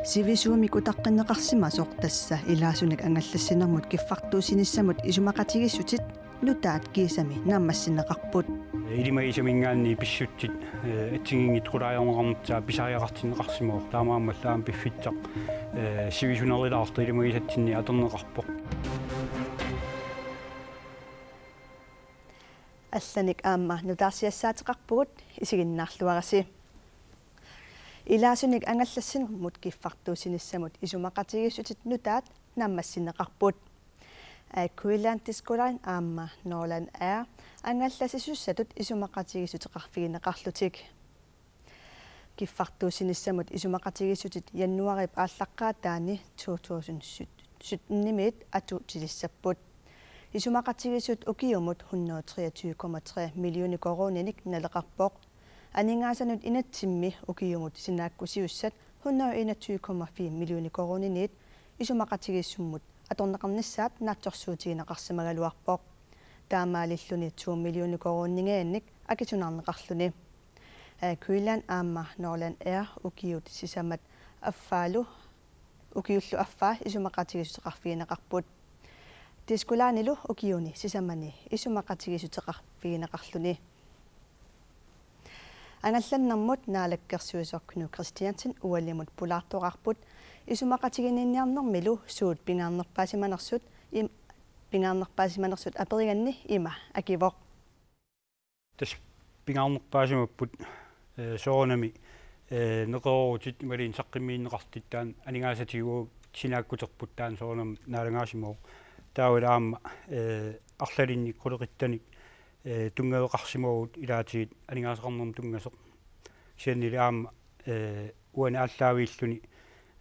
Sivisuumik utaqqinneqarsimasoq tassa ilaasunik angallassinermut kiffartuusinissamut isumaqatigissutsit nutaat kiisami naammassinneqarput илимагисамингаанни писсутсит атсигингит кулаажорнеқарнутсаа писариақартиннеқарсимоо таамааммаллаам пиффитсақ сивисунерлилаарта илимагисатсинни атернеқарпоқ алланик аама нутаарсиассаатеқарпугут исигиннаарлуараси илаасуник ангаллассинермут киффартуусиниссамут исумақатигиссутит нутаат нааммассиннеқарпут Quillantiskulan aamma Norland angallasisussatut isumaqatigissutеқарфигинеқарлутик киффартуусинissamут isumaqatigissutит яннуарип ааллаққаатаани 2017 атутилиссаппут isumaqatigissut ukиумут 123,3 миллиони корониник налеқарпоқ анингаасанут инатсимми ukиумут синааккусиуссат 121,4 миллиони коронинит isumaqatigissumмут аторнеқарниссаат наатсорсуутигинеқарсимагалуарпоқ таамаалиллуни 2 миллиони короннингаанник акитунаарнеқарлуни Quillan аама Norland укиут сисамат аффаалу укиуллу аффаа исумақатигиссутеқарфигинеқарпут тискулаанилу укиуни сисамани исумақатигиссутеқарфигинеқарлуни аналланнэрмут наалаккерсуисоркну Кристиансен уалимут пулаартоқарпут исумақатигинниарнэрмилу суут пингаарнерпаасиманерсут апериганни има акивоқ тас пингаарнерпаасимаппут соонами неқорутит малин саққиммииннеқартиттаан анингаасатигуу синааккутерпут таан соонам наалагаасимоо таавалаама арлалинник қулеқиттаник тунгавеқарсимоогут илаатигит анингаасеқарнерм тунгасеқ сианнилаама уани аллаавииллуни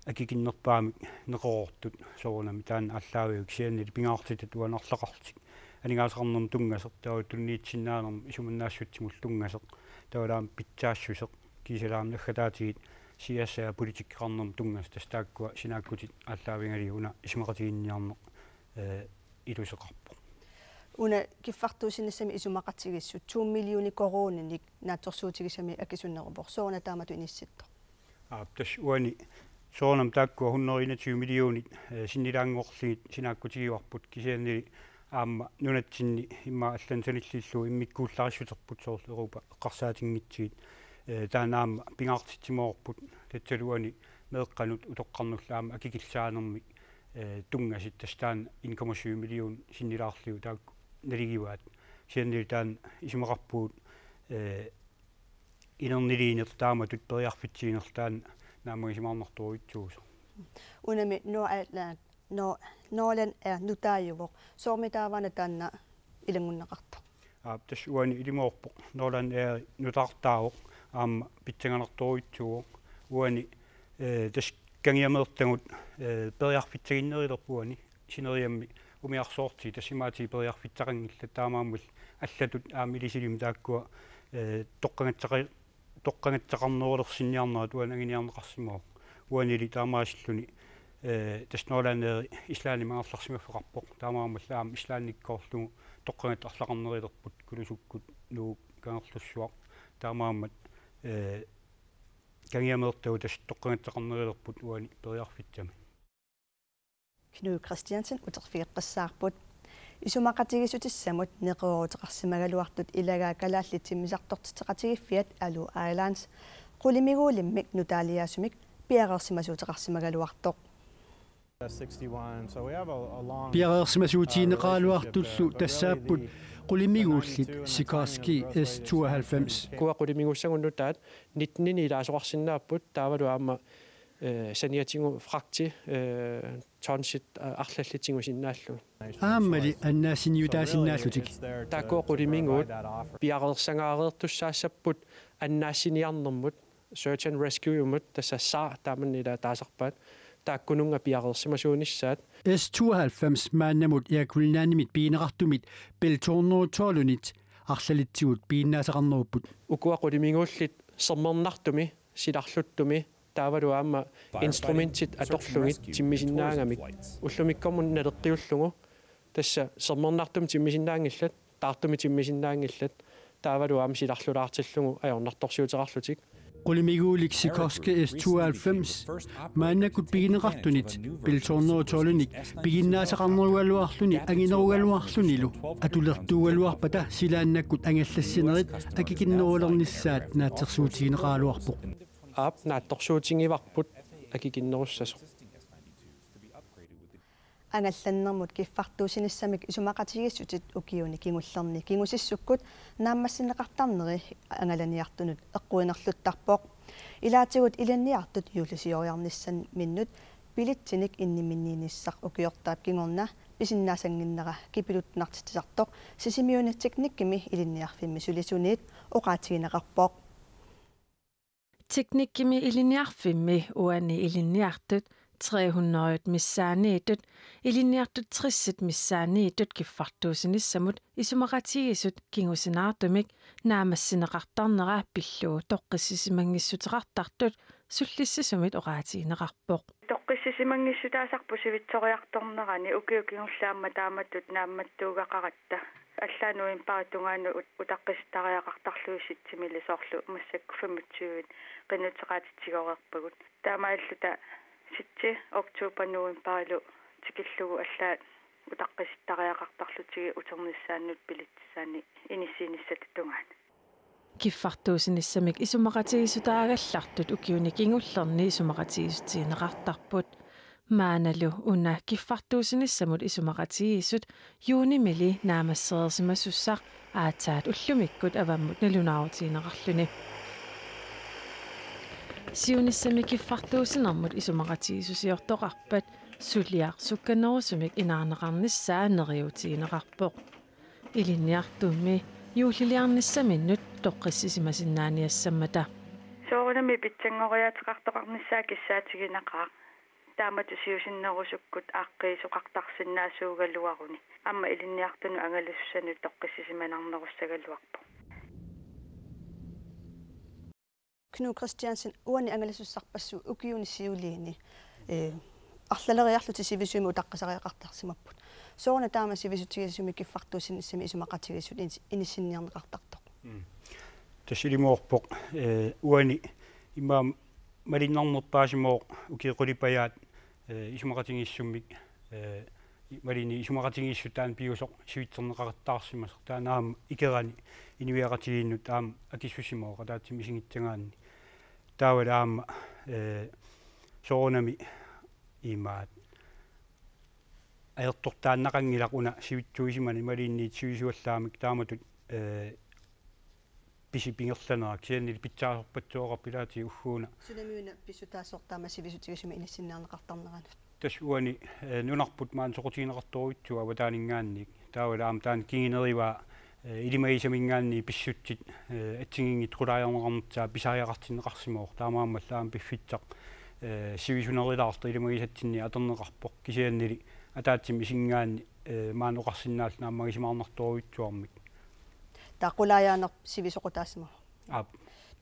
акикиннерпаамик неқорортут соонами таан аллаавиук сианнили пингаартитат уанарлақартик анингаасеқарнерм тунгасеқ таа тунниитсиннаанерм исуманнаассутсимул тунгасеқ таалаам питсаассусеқ кисалаам наггатаатигит сиассаа политиккеқарнерм тунгас тастааккуа синааккутит аллаавингалиуна исумақатигинниарнеқ илусеқарпо уна киффартуусиннссами исумақатигиссут 2 миллиони корониник наатсорсуутигисами акисуннерупор соона таамату инисситто тас уани соонам тааккуа 121 миллионит синнилаангорлигит синааккутигиуарпут кисианнили аама нунатсинни имма аллан саниллиллуу иммиккуулларissутерпут соорлу Европа эққарсаатингитсигит таанаама пингаартитсимоорпут татсалуани меэққанут утоққарнуллаама акикиллаанерми тунгасит тастаан 1,7 миллион синнилаарлиу таакку налигиваат сианнили таан исумақарпуут инернилиинер таама тутпериарфитсигинерлаан наамагисимаарнэртуруитсуус унами Norland нутааювоқ соормитаавана таанна илангуннеқарто тас уани илимоорпо Norland нутаартаавоқ аама питсанганэртуруитсуоқ уани тас кангиамертагут периарфитсагиннерилерпуани синериамми умиарсоорти тассимаати периарфитсақангилла таамааммул аллатут аамилисилим тааккуа тоққангатсақарнерулерсинниарнера туан агиниарнеқарсимоо уанили таамаасиллуни тас Norland ислаани маарларсимаффеқарпоқ таамааммаллаам ислаанниккоорлугу тоққангат арлақарнерилерпут кулусуккут нуу кангерлуссуақ таамааммат кангиамертагу тас тоққангатсақарнерилерпут уани периарфитсами Knud Christiansen утерфиэққассаарпут исумақатигисутиссамут неқорутеқарсимагалуартут илагаа калааллитсиммисартортитеқатигиффиат Алу Islands qulимигуулиммик нутаалиаасумик пиареерсимасуутеқарсимагалуартоқ пиареерсимасуутиинеқаалуартуллу тассааппут qulимигууллит Sikorsky S92 куа qulимигуссагуннутаат нитнини илаасоқарсинааппут таавалу аама саниатингу фракти тонсит арлаллитингу синнааллу ааммали аннаасиниутаасиннааллутик тааккуа qulимигуут пиареерсангаареертуссаассаппут аннаассиниарнэрмут search and rescue юмут тассаа тааманнила таасарпаат тааккунунга пиареерсимасуунissaат S92 мааннамут иакулнаанимит пиинеқартумит пелторнуутоолунит арлалитсигут пииннаасақарнеруппут укуа qulимигууллит сермернартуми силарлуттуми таавалу аама инструментит аторлугит тиммисиннаангамик уллумиккормун налеққиуллугу тасса сермернартум тиммисиннаангиллат таартуми тиммисиннаангиллат таавалу аама силарлулаартиллугу аёрнарторсиутерарлутик Qulimiguulik Sikorsky S92 maannakut pigineqartunit piltornerutoolunik piginnaasaqarnerugaluarluni anginerugaluarlunilu atulertuugaluarpata silaannakkut angallassinerit akikinnerulernissaat naatsersuutigineqaaluarpoq aap naattorsuutigivarput akikinnerussasor ангалланнэрмут киффартуусинissамик исумақатигиссутит укиуни кингуллерни кингусиссуккут нааммассинеқартарнери ангаланиартунут эққуинерлуттарпоқ илаатигут иланниартут юлисиориарнissan миннут пилитсиник инниминнииниссақ укиортаат кингорна писиннаасангиннера кипилуттнартитисартоқ сисимиунатсикниккими илинниарфимми сулисуниит оқаатигинеқарпоқ teknikkimi iliniarfimmi uani iliniartut 300 missaaniitut iliniartut 30 missaaniitut kiffartuusinissamut isumaqatigisut kingusinaartumik naamassineqartarnera pilluu toqqissisimangissuteqartartut sullissisumit oqaatigineqarpoq toqqissisimangissuutaasarpu sivittoriartornerani ukiukingullaamma taamatut naammattuugaqaratta аллаануин паатунгаanu утаққистариақартарлуиситсимили соорлу массакку 25 qinutеqaatitsigorerpagut таамааллута 7 октообернуин паалу тикиллугу аллаа утаққистариақартарлутиги утернissaannут пилитсаани иниссииниссатутунгаан киффартуусиниссамик исумақатигисутаагаллартут укиуни кингуллерни исумақатигисутиинеқартарпут maaнаlu una kiffartuusinissamut isumaqatigisut juunimili naamasserisimasussaq aataat ullumikkut avammut nalunaarutiineqarluni siunissami kiffartuusinermut isumaqatigisusiortoqarpat suliaq sukkanerusumik inaarneqarnissaa neriutiineqarpoq ilinniartummi juulliliarnissaminnut toqqissisimasinnaaniassammata soorunami pitsangoriateqartoqarnissaa kissaatiginaqa тааматусиусиннерусуккут ааққиисоқартарсиннаасуугалуаруни амма илинниартуну ангалуссану тоққиссисиманарнеруссагалуарпо Knu Christiansen uani angalisussarpassu ukiunissиулиини арлалериарлути сивисуми утаққасариақартарсимаппут соорна таама сивисутигисуми киффартуусиннссами исумақатигисут иниссинниарнеқартартоқ тасилимоорпоқ уани имаам малиннарнерпаасимоо укиқулипаяат исумақатигиссуммик малини исумақатигиссутаан пиусоқ сивитсернеқараттаарсимасер таанаама икерани инивиақатигииннут таама акиссусимоо qataatsim isingitsangaanni таавалаама соонами имаат аертортааннақангилақ уна сивитсуисимани малинниит сивисуаллаамик тааматут писипингерланерак сианнили питсаасорпатсуоқарпилаати уггууна сунамиуна писсутаассортаама сивисутигисуми иниссиннаарнеқартарнераанут тасуани нунарпут маан соқутигинеқартуруитсуа аватаанингаанник таавалаама таан кингинерива илимаисамингаанни писсутсит атсигингит рулаажорнеқарнерцаа писариақартиннеқарсимоо таамааммаллаам пиффитсақ сивисунерилаарта илимаисатсинни атернеқарпоқ кисианнили атаатсим исингаанни маан оқарсиннаал нааммагисимаарнартуруитсуармик тақулаяанер сивисоқутаассимо ап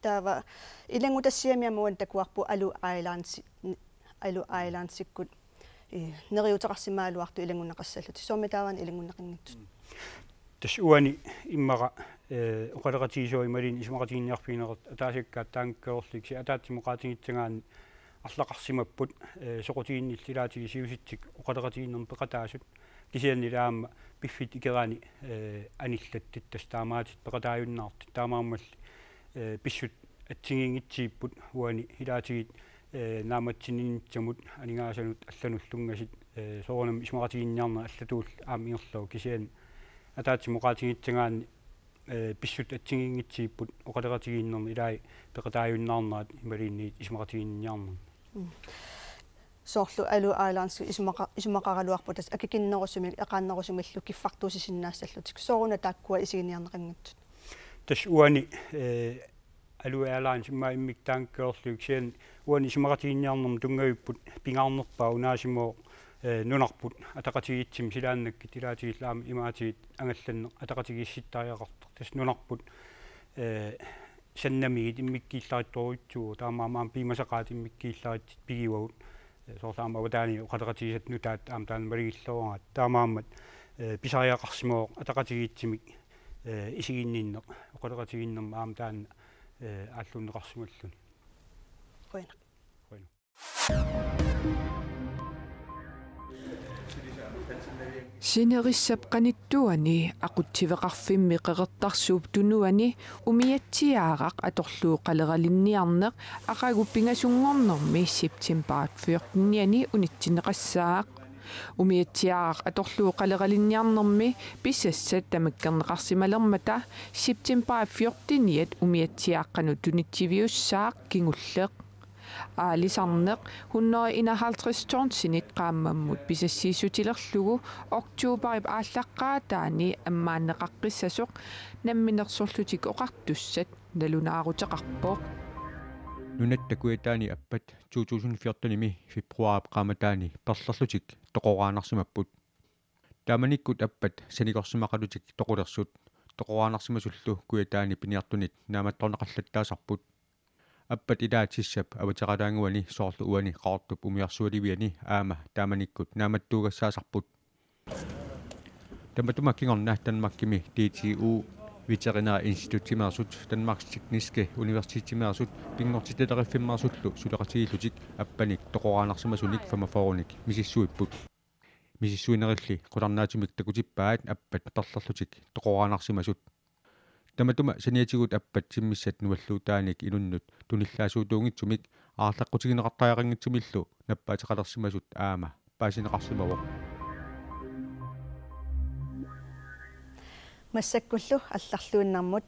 таава илангутассиамиамуан такуарпу алу айландсиккут нериутеқарсимаалуарту илангуннеқассаллути соомитааван илангуннеқингитсут тасуани иммара оқалеқатигисуи малин исумақатигинниарфинерат атаасиккаат таангкеорликси атаатсимоқаатигитсагаани арлақарсимаппут соқутигинниллилаатиги сиуситсик оқалеқатигиннерм пеқатаасут кисианнилаама пиффит икерани аниллаттит тастаамаатит пеқатааюннаарти таамааммалли писсут атсигингитсииппут уани хилаатигит нааматсининитсамут анигаасанут аллануллунгасит соорнам исумақатигинниарнера аллатуул аамингерлуу кисиан атаатсимоқаатигитсагаани писсут атсигингитсииппут оқалеқатигиннерни илаи пеқатааюннаарнаат ималиинниит исумақатигинниарнер соорлу алу айландс исумақаралуарпутас акикиннерусуми эқааннерусумиллу киффартуусисиннаассаллутик сооруна тааккуа исигиниарнеқангатсут тас уани алу айландс имма иммик таангкеорлуик сиан уани исумақатигинниарнерм тунгавиппут пингаарнерпаа унаасимо нунарпут атақатигитсим силааннаккит илаатигиллаама имаатигит ангалланне атақатигисситтариақартар тас нунарпут саннамигит иммиккиилларитторуитсугу таамаамаам пимасақаат иммиккиилларит пигивагут соорлаама аватаани оқалеқатигисат нутаат аам таан малигиллуараат таамааммат писариақарсимоо атақатигитсимик исигиннинне оқалеқатигиннерма аам таан ааллуннеқарсималлуни Quina. Sinerissap qanittuani aqutsiveqarfimmi qeqertarsuup tunuani umiatsiaaraq atorluuqaleqalinniarneq aqagu pingasungornermi September 14 unitsineqassaaq umiatsiaaraq atorluuqaleqalinniarnermi pissassat tamakkerneqarsimalermata September 14 umiatsiaaqqanu tunitsiviussaaq kingulleq аалисарнеқ 151 торнсинит qaammammut писассииссутилерлугу октообарип ааллаққаатаани аммааннеқаққиссасоқ намминерсорлутик оқартуссат налунаарутеқарпоқ нунаттакуятаани аппат 2014-ми фебруарип qaamataani перлерлутик тоқораанарсимаппут тааманиккут аппат санигорсимақалутик тоқулерсут тоқораанарсимасуллу куятаани пиниартунит нааматторнеқаллаттаасарпут аппат илаатиссап аватеқалаангуани соорлу уани qaartup umiarsualiviani аама тааманиккут нааматтуугассаасарпут таматума кингорнаа танмаккими DTU ветеринар институтимерсут Danmarks Tekniske Universitetимерсут пингортиталериффиммарсуллу сулеқатигиллутик аппаник тоқораанарсимасуник фамафоруник мисиссуиппут мисиссуинерилли қуларнаатимик такутиппаат аппат терлерлутик тоқораанарсимасут таматума саниатигут аппат симмиссат нуаллуутааник илуннут туниллаасуутуунгитсумик аарлаққутигинеқартаяқангитсумиллу наппаатеқалерсимасут аама паасинеқарсимавоқ массаккуллу алларлуиннармут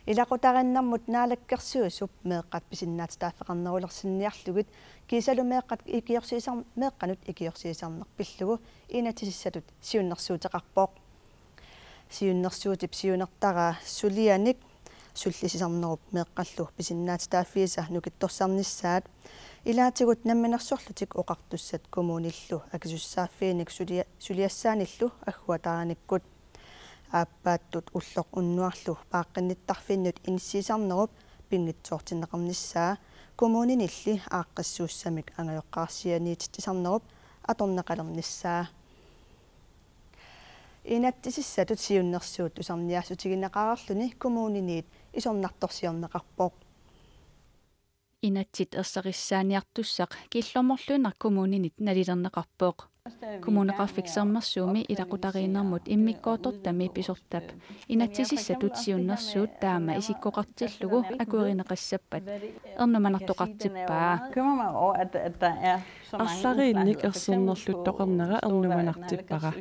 илақутариннармут наалаккерсуусуп меэққат писиннаат тааффеқарнерулерсинниарлугит кисалу меэққат икиорсиисар меэққанут икиорсиисарнер пиллугу инатисиссатут сиуннерсуутеқарпоқ сиуннерсуутип сиунертара сулианик суллисисарнеруп меэққаллу писиннаат тааффииса нукитторсарниссаат илаатигут намминерсорлутик оқартуссат коммуниллу акисуссааффииник сулиассааниллу аггуатааниккут ааппааттут уллоқ уннуарлу пааққинниттарфиннут иниссисарнеруп пингитсоортиннеқарниссаа коммунинилли ааққиссууссамик ангайоққарсианиитиссарнеруп аторнеқалерниссаа инаттисиссатут сиуннерсуут усарниаасутигинеқарарлуни коммуниниит исорнарторсиорнеқарпоқ инатсит ерсариссааниартуссақ килломорлуинар коммунинит налилернеқарпоқ коммунеқарфиксермерсууми илақутариинермут иммиккоотортами писортап инатсисиссатут сиуннерсуут таама исиккоқартиллугу акуеринеқассаппат ернуманартоқартиппаа арлариинник ерсернерлут тоқернера ернуманартиппара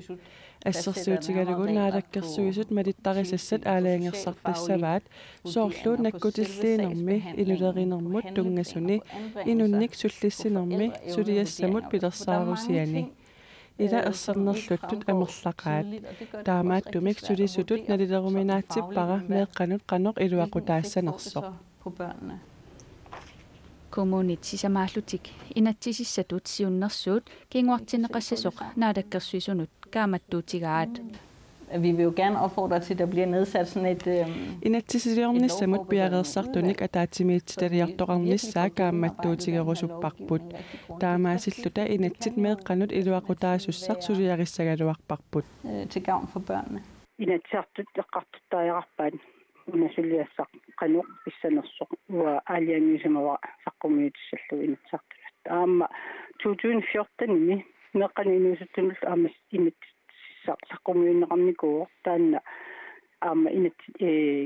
ассерсуутигалугу наалаккерсуисут малиттарисассат аалаангерсартассаваат соорлуут наккутиллиинерми инулеринермут тунгасуни инунник суллиссинерми сулиассамут пилерсаарусиани ила ерсернерлуттут амерлақаат таамааттумик сулисутут налилеруминаатсиппара меэққанут қаноқ илуақутаассанерсоқ коммунит сисамааллутик инатсисиссатут сиуннерсуут кингуартинеқассасоқ наалаккерсуисунут kaammattuutigaat. Vi vil jo gerne opfordre til, at der bliver nedsat sådan et... Inatsisiliornissamut piareersartunik ataatimiitsitaliartoqarnissaa kaammattuutigerusupparput. Taamaasilluta inatsit meeqqanut iluaqutaasussaq suliarissagaluarparput. Til gavn for børnene. Inatsartut eqqartuttaajaqarpaat unasulliassaq qanuq pissanersoq ua aaliangiusamava saqqumuutissallu inatsartut. Aamma 2014 meqqaninuusuttunul aamas inat саққумиуннеқарникуу таанна аама инат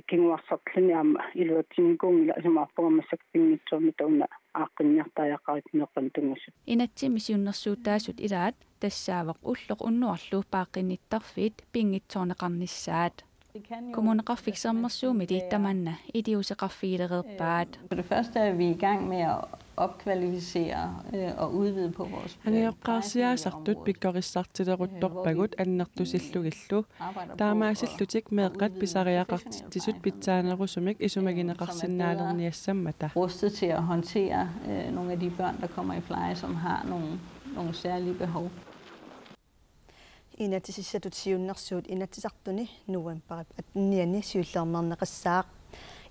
кингуарсартлуни аама илуатсинникуунгила асумаарпугамассак пингитсуурми тауна ааққинниартаяаққарит неққан тунгуссут инатсими сиуннерсуутаасут илаат тассаавеқ уллоқ уннуарлу пааққинниттарфиит пингитсоорнеқарнissaат kommuneqarfiksermersuumi liittamanna idiuseqarfiilereerpaat. For det første er vi i gang med at opkvalificere og udvide på vores Angeoqqaarsiaasartut pikkorissartileruttorpagut annertusillugillu taamaasillutik meeqqat pisariaqartittisut pitsaanerusumik isumagineqarsinnaalerniassammata. Rustet til at håndtere nogle af de børn, der kommer i pleje, som har nogle særlige behov. Inatisissatut siunnersuut inatisartuni nuamparip atniani siullernerneqassaaq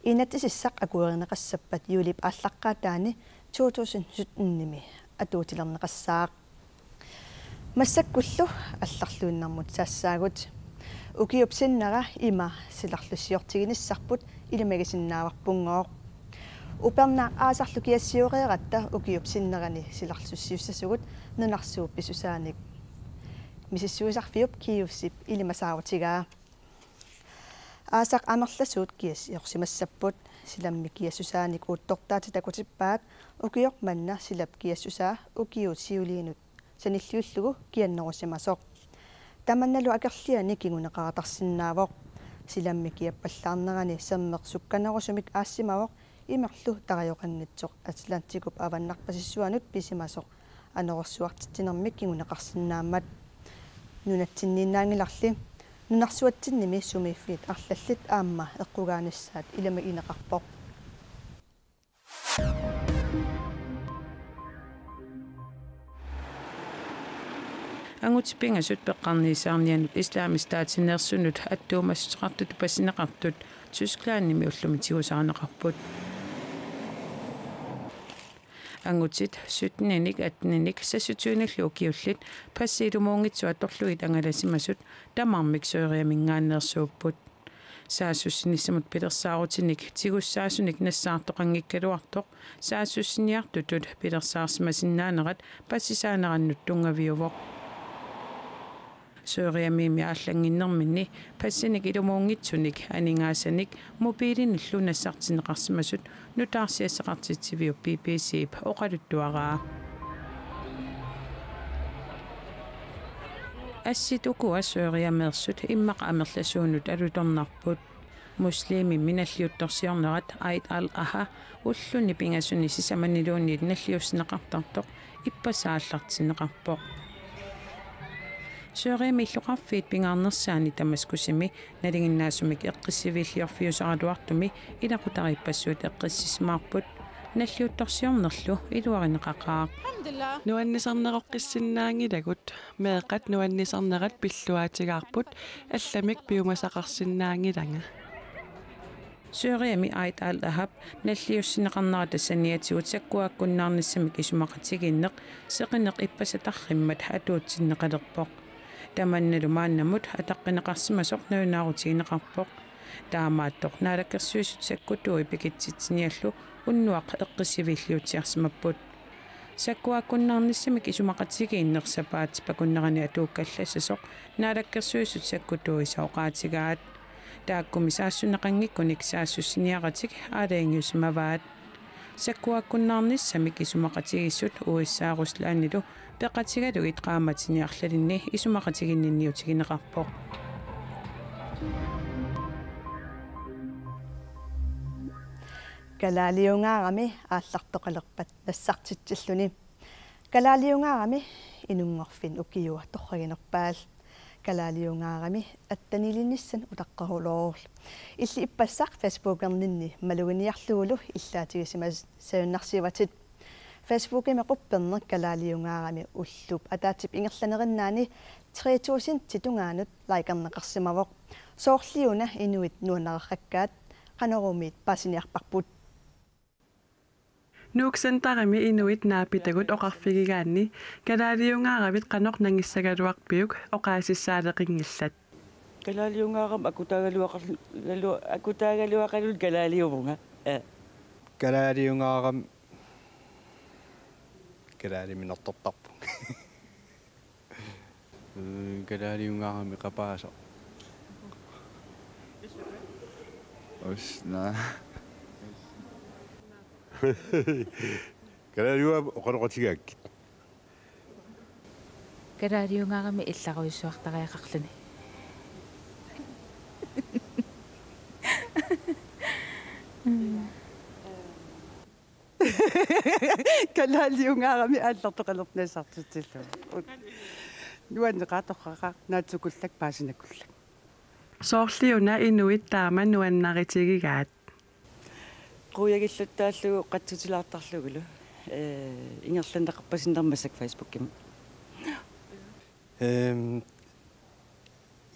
inatisissaq akuerineqassappat yuulip aallaqqaataani 2017-nimi atuutilerneqassaaq массаккуллу алларлуиннэрмут саассаагут укиупсиннера има силарлуссиортигиниссарпут илимагисиннааварпунгоо uperna aasarlu kiassiuqeeratta ukiup sinnerani silarlussiussassugut nunarsuup pisusaanik misissuisarfiup kiussip ilimasaawatigaa aasaq amerlasuut kias iorsimassapput silammi kiassusaanik uuttortaati takutippaat ukior manna silap kiassusaa ukiut siuliinut sanilliullugu kiannerusimasoq tamannalu akerliani kinguneqaratarsinnaavoq silammi kiappallaarnerani semmeq sukkanerusumik aassimaavoq imerlu tariоqannitsoq Atlantikup avannarpasissuanut pisimasoq anerussuartittinermik kinguneqarsinnaammat nunatsinniinnaangilarli nunarsuattinnimi sumiiffit arlallit aamma eqqugaanissaat ilama ineqarpoq ангутипинга сут пеққарниисаарнианут исламистаатинеерсунут аттуумассуқартут пассинеқартут тусклаанними уллуми тигусаарнеқарпут ангутит сутниник атниник сассутууниллу укиуллит пассиилумуунгитсу аторлуит ангаласимасут тамармик соориамингааннерсууппут саассуссиниссамут пилерсаарутиник тигуссаасуник нассаартоқангиккалуартоқ саассуссиниартутут пилерсаарсимасиннаанерат пассисаанераннут тунгавиувоқ соориамими ааллангиннэрминни пассиник илумуунгитсуник анингаасаник мобилиниллу нассартинеқарсимасут нутаарсиассеқартитсивиу BBC оқалуттуараа ассит укуа соориамеерсут иммақа амерласуунут алуторнарпут муслими миналлиутторсиорнерат аит ал аха уллуни пингасуни сисаманилуунниит наллиуснеқартартоқ иппасааллартинеқарпоқ соориамиллоқарфиит пингаарнерсаани тамаскусими налингиннаасумик эққиссивиллиорфиусарадуартуми илақутариппассуут эққиссисмаарпут наллиутторсиорнерлу илуаринеқақаа нуаннисарнеқоққиссиннаангилагут меэқат нуаннисарнерат пиллуаатигаарпут алламик пиумасақарсиннаангилага соориами аит ал ахап наллиуссинеқарнера тассаниатигут саккуаккуннаарниссамик исумақатигиннеқ сеқинеқ иппасатарриммат атуутсиннеқалерпоқ таманналу мааннамут атаққинеқарсимасоқ нуунаарутигинеқарпоқ таамааттоқ наалаккерсуисут саккутуи пикитситсиниаллу уннуақ эққиссивиллиутиарсимаппут саккуаккуннаарниссамик исумақатигииннерсапаат пакуннерани атууккаллассасоқ наалаккерсуисут саккутуи саоқаатигаат тааккуми саассунеқангиккуник саассуссиниаратик аалаангиусмаваат саккуаккуннаарниссамик исумақатигиссут уиссааруслаанилу пеқатигалу итқааматиниарлалинни исумақатигиннинниутигинеқарпоқ галаалиунгаарами ааллартоқалерпат нассартитсиллуни галаалиунгаарами инунгорфин укиуа торрагинерпаал галаалиунгаарами аттанилиниссан утаққарулоорл илли иппассақ фейсбукернинни малугиниарлуулу иллаатигисимас сауннарсиватит фейсбукиме қуппернер галаалиунгаарами уллуп атаатип ингерланериннаани 3000 титунгаанут лайкернеқарсимавоқ соорлиуна инуит нуаннараққаккаат қанерумиит пасиниарпарпут нууксентарами инуит наапитагут оқарфигигаанни галаалиунгааравит қанеқ нангиссагалуарпиук оқаасиссаалеқингиллат галаалиунгаарам акутаагалуақалут галаалиувунга галаалиунгаарам галаалиминертортарпу галаалиунгаарами қапааса осна галаалиуа оқалоқатигаакки галаалиунгаарами илларуиссуартариақарлуни галаалиунгаарами ааллартоқалернасартутиллу нуаннеқаторқаqa наатсукуллак паасинакуллак соорлиуна инуит таама нуаннаритигигаат quyagillattaalluu qatsutilaartarlugulu ingерланнеқарпасиннермасак фейсбукким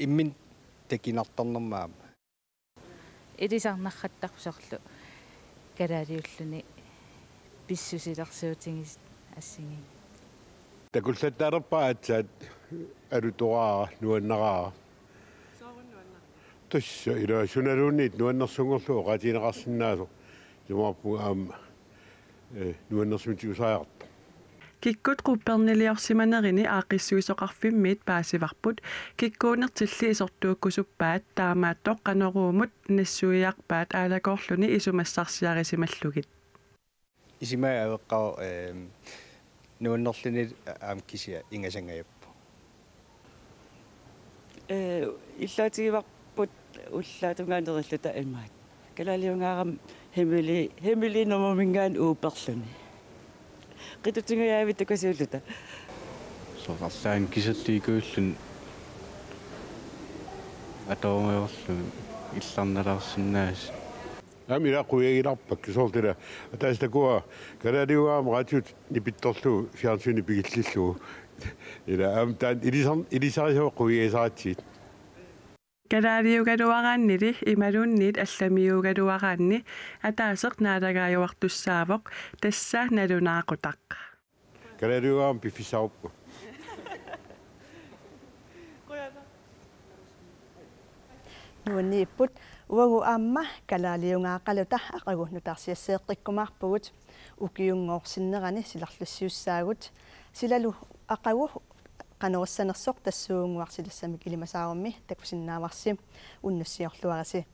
иммин такинартарнермаа илисарнарраттарсорлу галаалиуллуни писсусилерсуутингис ассиги такуллаттаарпаатсаат алутораа нуаннараа тусса ила суналуунниит нуаннерсунгорлу оqatiинеқарсинаасо Jomappu nuannersmitiusaajarta. Kikkut quppernileorsimanerini aaqissuisoqarfimmiit paasivarput kikkuunertilli isortuukkusuppaat taamaattoq qanoruumut nassuiarpaat aalakorluni isumassarsiarisimalluгит Isimaa aveqqao nuannerluni kisia ingasangajappu Illaatigivarput ullaatungaaneriluta imaat kalaliungaaram hemili nomomingaan uuperluni qitutingayaavit takasiulluta soqarlaan kisalliikuullun atormeorlu illarnalarsinnaas Amira quyagilarpak kisortila ataastakua kalaliugaam ratiut nipittorlu fjarnsuni pigillillu ila amtaan ilisariso quyagisaatiit Kalaliugaluaraannili imaluunniit allamiugaluaraanni ataaseq naalagaayuartussaavoq tassa nalunaaqutaq kalaliugaam piffisaaruppu nuanniipput uagu aamma kalaliungaaqaluta aqagunnutaarsiasseeqqikkumaarpugut ukiungoorsinnerani silarlussiussaagut silalu aqagu qanerussanersoq tassuunguarsilassamik ilimasaarammi takusinnaamarsi unnussiorluarasi